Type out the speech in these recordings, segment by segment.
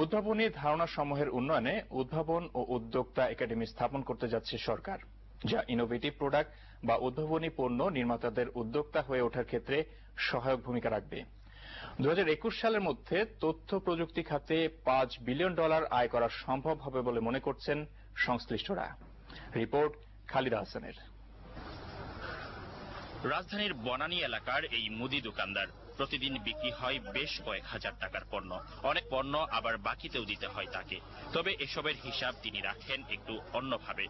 উদ্ভাবনী ধারণা সমূহের উন্নয়নে উদ্ভাবন ও উদ্যোক্তা একাডেমি স্থাপন করতে যাচ্ছে সরকার, যা ইনোভেটিভ প্রোডাক্ট বা উদ্ভাবনী পণ্য নির্মাতাদের উদ্যোক্তা হয়ে ওঠার ক্ষেত্রে সহায়ক ভূমিকা রাখবে। 2021 সালের মধ্যে তথ্য প্রযুক্তি খাতে $5 বিলিয়ন আয় করা সম্ভব হবে বলে মনে করছেন সংশ্লিষ্টরা। রিপোর্ট খালিদা হাসানের। রাজধানীর বনানী এলাকার এই মুদি দোকানদার প্রতিদিন বিক্রি হয় বেশ কয়েক হাজার টাকার পণ্য। অনেক পণ্য আবার বাকিতেও দিতে হয় তাকে। তবে এসবের হিসাব তিনি রাখেন একটু অন্যভাবে।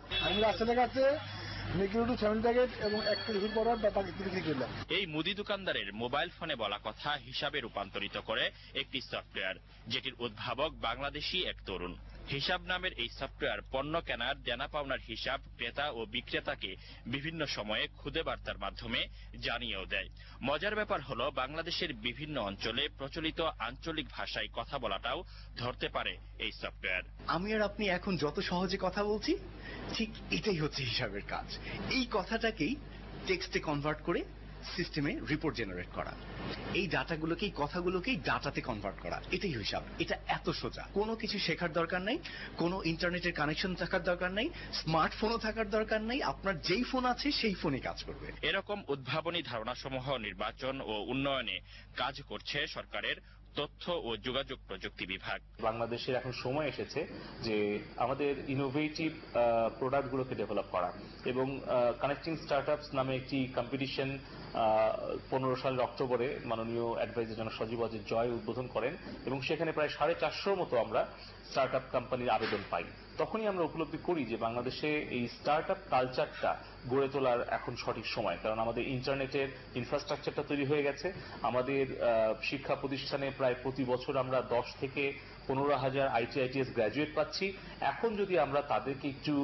এই মুদি দোকানদারের মোবাইল ফোনে বলা কথা হিসাবে রূপান্তরিত করে একটি সফটওয়্যার, যেটির উদ্ভাবক বাংলাদেশী এক তরুণ। হিসাব নামের এই সফটওয়্যার পণ্য কেনার দেনা পাওনার হিসাব ক্রেতা ও বিক্রেতাকে বিভিন্ন সময়ে খুদে বার্তার মাধ্যমে জানিয়েও দেয়। মজার ব্যাপার হলো, বাংলাদেশের বিভিন্ন অঞ্চলে প্রচলিত আঞ্চলিক ভাষায় কথা বলাটাও ধরতে পারে এই সফটওয়্যার। আমি আর আপনি এখন যত সহজে কথা বলছি, ঠিক এটাই হচ্ছে হিসাবের কাজ। এই কথাটাকেই টেক্সটে কনভার্ট করে সিস্টেমে রিপোর্ট জেনারেট করা, এই ডাটাগুলোকেই কথাগুলোকেই ডাটাতে কনভার্ট করা, এটাই হিসাব। এটা এত সোজা, কোনো কিছু শেখার দরকার নাই, কোনো ইন্টারনেটের কানেকশন থাকার দরকার নাই, স্মার্টফোনও থাকার দরকার নাই। আপনার যেই ফোন আছে সেই ফোনে কাজ করবে। এরকম উদ্ভাবনী ধারণাসমূহ নির্বাচন ও উন্নয়নে কাজ করছে সরকারের তথ্য ও যোগাযোগ প্রযুক্তি বিভাগ। বাংলাদেশের এখন সময় এসেছে যে আমাদের ইনোভেটিভ প্রোডাক্টগুলোকে ডেভেলপ করা, এবং কানেক্টিং স্টার্টআপস নামে একটি কম্পিটিশন 15 সালের অক্টোবরে মাননীয় অ্যাডভাইজার জনাব সজীব ওয়াজেদ জয় উদ্বোধন করেন, এবং সেখানে প্রায় 450 মতো আমরা স্টার্টআপ কোম্পানির আবেদন পাই। তখনই আমরা উপলব্ধি করি যে বাংলাদেশে এই স্টার্টআপ কালচারটা গড়ে তোলার এখন সঠিক সময়, কারণ আমাদের ইন্টারনেটের ইনফ্রাস্ট্রাকচারটা তৈরি হয়ে গেছে। আমাদের শিক্ষা প্রতিষ্ঠানে প্রায় প্রতি বছর আমরা 10 থেকে 15,000 ITITS গ্র্যাজুয়েট পাচ্ছি। এখন যদি আমরা তাদেরকে একটু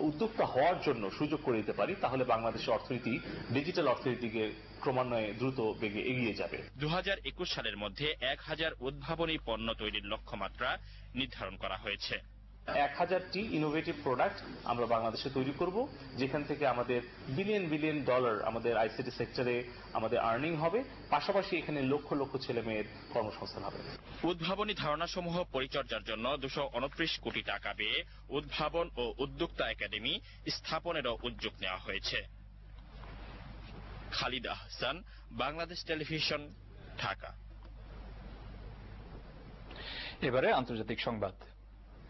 উদ্যোক্তা হওয়ার জন্য সুযোগ করে দিতে পারি, তাহলে বাংলাদেশের অর্থনীতি ডিজিটাল অর্থনীতিকে ক্রমান্বয়ে দ্রুত বেগে এগিয়ে যাবে। 2021 সালের মধ্যে 1000 উদ্ভাবনী পণ্য তৈরির লক্ষ্যমাত্রা নির্ধারণ করা হয়েছে। 1000টি ইনোভেটিভ প্রোডাক্ট আমরা বাংলাদেশে তৈরি করব, যেখান থেকে আমাদের বিলিয়ন বিলিয়ন ডলার আমাদের আইসিটি সেক্টরে আমাদের আর্নিং হবে, পাশাপাশি এখানে লক্ষ লক্ষ ছেলে মেয়ের কর্মসংস্থান হবে। উদ্ভাবনী ধারণাসমূহ পরিচর্যার জন্য 229 কোটি টাকা ব্যয়ে উদ্ভাবন ও উদ্যোক্তা একাডেমি স্থাপনেরও উদ্যোগ নেওয়া হয়েছে। খালিদা হাসান, বাংলাদেশ টেলিভিশন, ঢাকা। এবারে আন্তর্জাতিক সংবাদ।